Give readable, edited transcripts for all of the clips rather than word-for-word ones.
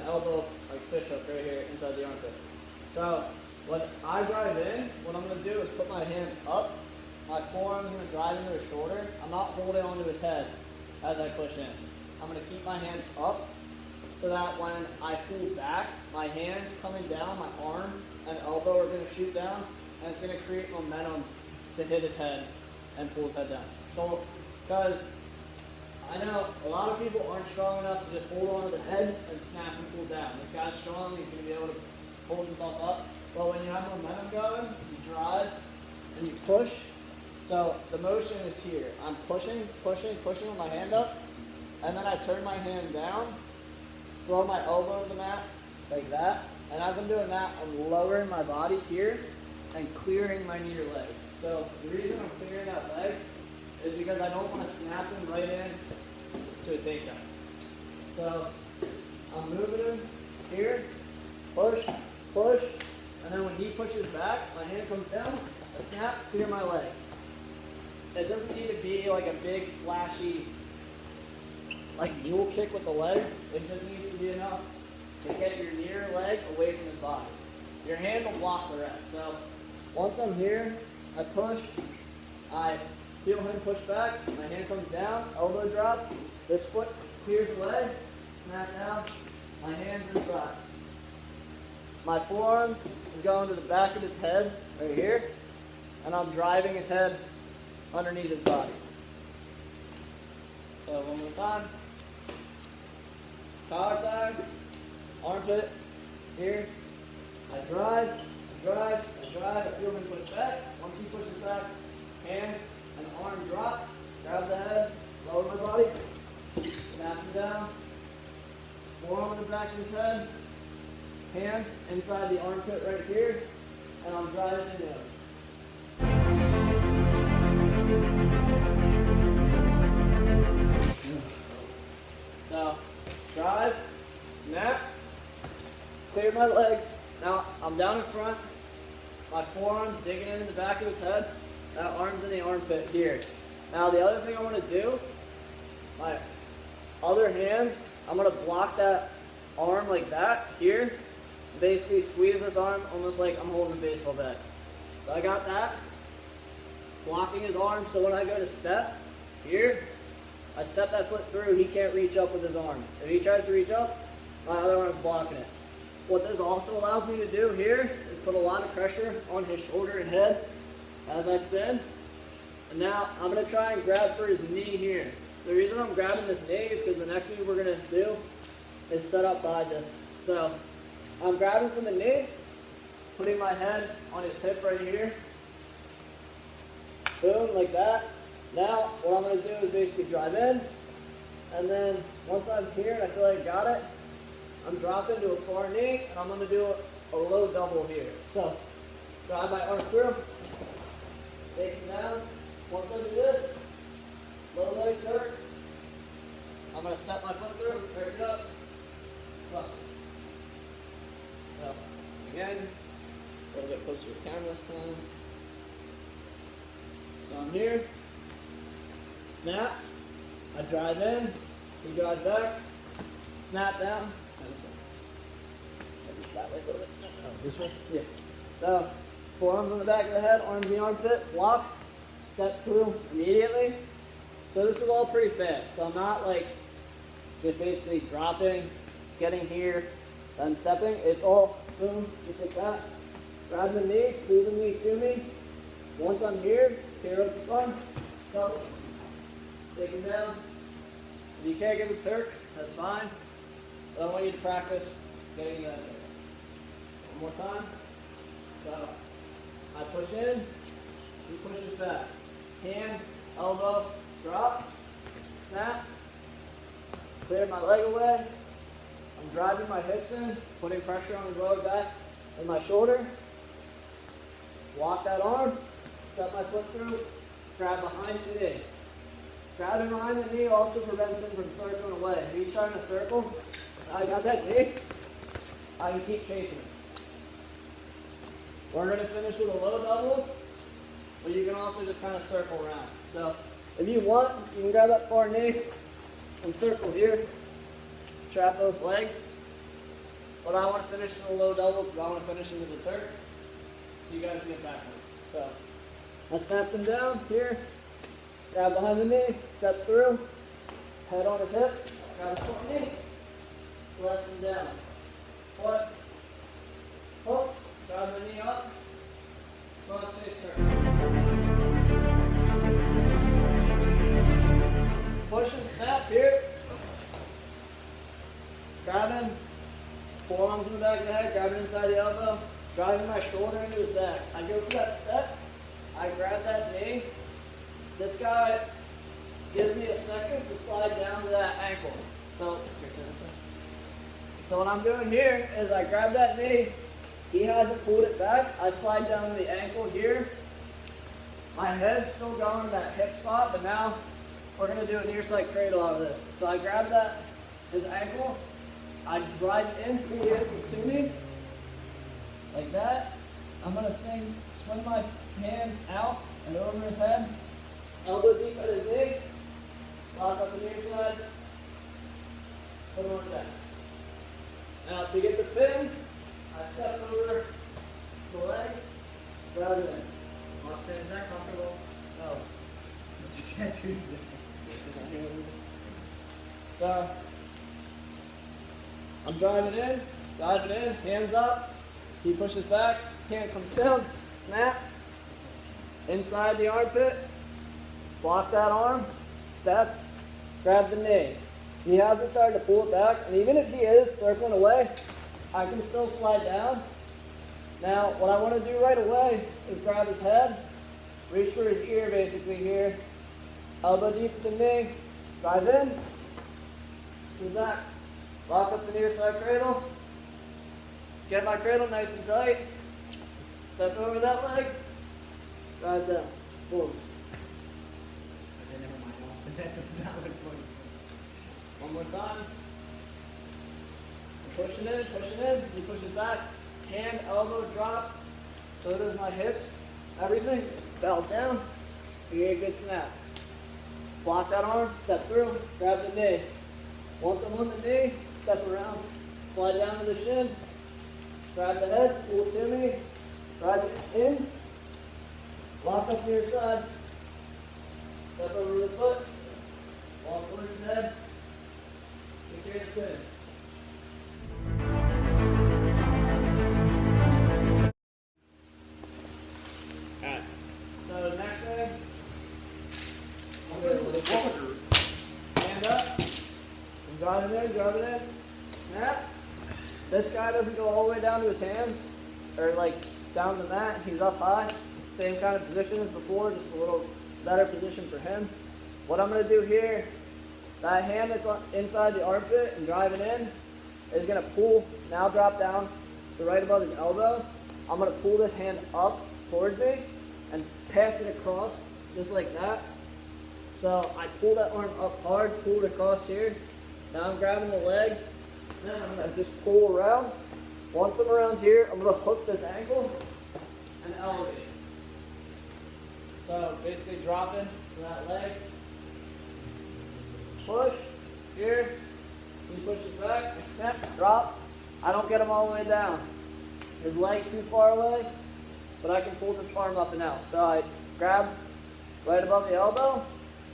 elbow like fish hook right here inside the armpit. So when I drive in, what I'm going to do is put my hand up. My forearm's going to drive into his shoulder. I'm not holding onto his head as I push in. I'm going to keep my hand up so that when I pull back, my hand's coming down, my arm and elbow are going to shoot down, and it's going to create momentum to hit his head and pull his head down. So, because I know a lot of people aren't strong enough to just hold on to the head and snap and pull down. This guy's strong, he's going to be able to hold himself up. But when you have momentum going, you drive and you push. So the motion is here. I'm pushing with my hand up, and then I turn my hand down, throw my elbow to the mat like that. And as I'm doing that, I'm lowering my body here and clearing my knee or leg. So the reason I'm clearing that leg is because I don't want to snap him right in to a takedown. So I'm moving him here, push, and then when he pushes back, my hand comes down, I snap, clear my leg. It doesn't need to be like a big, flashy, like mule kick with the leg. It just needs to be enough to get your knee or leg away from his body. Your hand will block the rest. So once I'm here, I push, I feel him push back, my hand comes down, elbow drops, this foot clears the leg, snap down, my hand's inside. My forearm is going to the back of his head right here, and I'm driving his head underneath his body. So one more time. Collar tie, armpit, here. I drive, I feel him push back. Once he pushes back, hand and arm drop, grab the head, lower my body, snap him down, forearm on the back of his head, hand inside the armpit right here, and I'm driving into it. So, drive, snap, clear my legs. Now, I'm down in front, my forearm's digging into the back of his head, that arm's in the armpit here. Now, the other thing I want to do, my other hand, I'm going to block that arm like that here, basically squeeze this arm almost like I'm holding a baseball bat. So I got that, blocking his arm, so when I go to step here, I step that foot through, he can't reach up with his arm. If he tries to reach up, my other arm's blocking it. What this also allows me to do here is put a lot of pressure on his shoulder and head as I spin. And now I'm going to try and grab for his knee here. The reason I'm grabbing this knee is because the next move we're going to do is set up by this. So I'm grabbing from the knee, putting my head on his hip right here. Boom, like that. Now, what I'm going to do is basically drive in, and then once I'm here and I feel like I got it, I'm dropping to a far knee, and I'm going to do a low double here. So, drive my arm through, take it down. Once I do this, low leg turn, I'm going to step my foot through, turn it up, cross. So, again, a little bit closer to the camera this time. So I'm here. Snap, I drive in, he drives back, snap down, this way. Maybe that way a little bit. No, this way? Yeah. So, forearms on the back of the head, arms in the armpit, block, step through immediately. So this is all pretty fast. So I'm not like just basically dropping, getting here, then stepping. It's all boom, just like that. Grab the knee, pull the knee to me. Once I'm here, clear up the arm, double. Take him down. If you can't get the Turk, that's fine. But I want you to practice getting that Turk. One more time. So, I push in, he pushes back. Hand, elbow, drop, snap, clear my leg away. I'm driving my hips in, putting pressure on his lower back and my shoulder. Walk that arm, step my foot through, grab behind the knee. Grabbing behind the knee also prevents him from circling away. If he's trying to circle, I got that knee, I can keep chasing him. We're going to finish with a low double, but you can also just kind of circle around. So if you want, you can grab that far knee and circle here, trap both legs, but I want to finish in a low double because I want to finish into the turn. So you guys can get backwards. So I snap them down here, grab behind the knee, step through, head on his hips, grab his front knee, left him down. Foot, hooks, drive the knee up, cross face turn. Push and snap here. Grabbing forearms in the back of the head, grabbing inside the elbow, driving my shoulder into his back. I go for that step, I grab that knee. This guy gives me a second to slide down to that ankle. So what I'm doing here is I grab that knee, he hasn't pulled it back, I slide down to the ankle here. My head's still going to that hip spot, but now we're going to do a nearside cradle out of this. So I grab that, his ankle, I drive in through the ankle to me, like that. I'm going to swing my hand out and over his head, elbow deep at his knee, lock up the near side, put him on down. Now to get the pin, I step over the leg, grab it in. Austin, is that comfortable? No. You can't do that. So I'm driving in, hands up, he pushes back, hand comes down, snap, inside the armpit, block that arm, step, grab the knee. He hasn't started to pull it back, and even if he is circling away, I can still slide down. Now, what I want to do right away is grab his head, reach for his ear basically here, elbow deep at the knee, drive in, to the back, lock up the near side cradle, get my cradle nice and tight, step over that leg, drive down, boom. Okay, never mind, Austin, that does not look funny. One more time. I'm pushing in, he pushes back, hand, elbow drops, so does my hips, everything, falls down, you get a good snap. Block that arm, step through, grab the knee. Once I'm on the knee, step around, slide down to the shin, grab the head, pull it to me, drive it in, lock up your side, step over the foot, walk towards his head, secure the pin. Alright, so the next thing, I'm going to hand up, and drive it in, snap. This guy doesn't go all the way down to his hands, or like down to the mat, he's up high. Same kind of position as before, just a little better position for him. What I'm going to do here, that hand that's inside the armpit and driving in is going to pull, now drop down to right above his elbow. I'm going to pull this hand up towards me and pass it across just like that. So I pull that arm up hard, pull it across here. Now I'm grabbing the leg, then I'm going to just pull around. Once I'm around here, I'm going to hook this ankle and elevate. So basically dropping to that leg, push, here, he pushes back, I snap, drop. I don't get him all the way down. His leg's too far away, but I can pull this arm up and out. So I grab right above the elbow,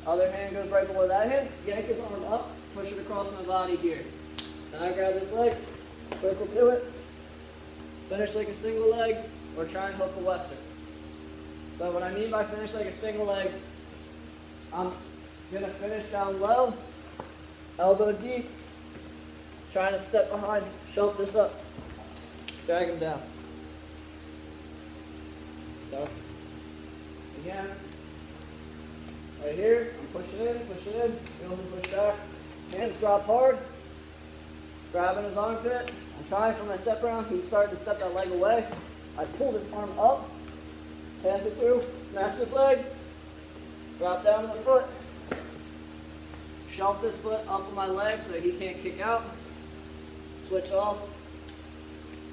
other hand goes right below that hand, yank his arm up, push it across my body here. Then I grab this leg, circle to it, finish like a single leg, or try and hook a western. So what I mean by finish like a single leg, I'm going to finish down low, elbow deep, trying to step behind, shove this up, drag him down. So, again, right here, I'm pushing in, feel him push back, hands drop hard, grabbing his armpit, I'm trying for my step around, he's starting to step that leg away, I pull this arm up, pass it through, snatch this leg, drop down to the foot, shove this foot up on my leg so he can't kick out, switch off,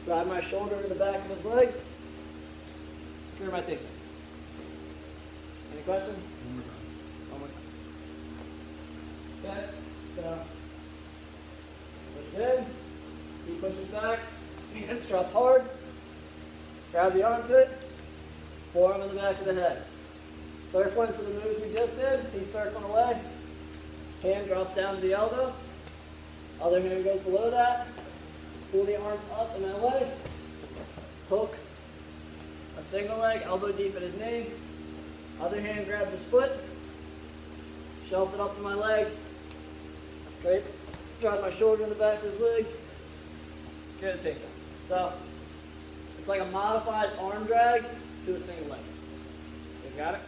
drive my shoulder to the back of his legs, secure my takedown. Any questions? One more time. Okay, so push in, He pushes back, hands drop hard, grab the armpit, forearm in the back of the head. Circling for the moves we just did, he's circling away. Hand drops down to the elbow, other hand goes below that, pull the arm up and away, hook, a single leg, elbow deep at his knee, other hand grabs his foot, shelf it up to my leg, okay, drop my shoulder in the back of his legs, get a takedown. So, it's like a modified arm drag to a single leg. You got it?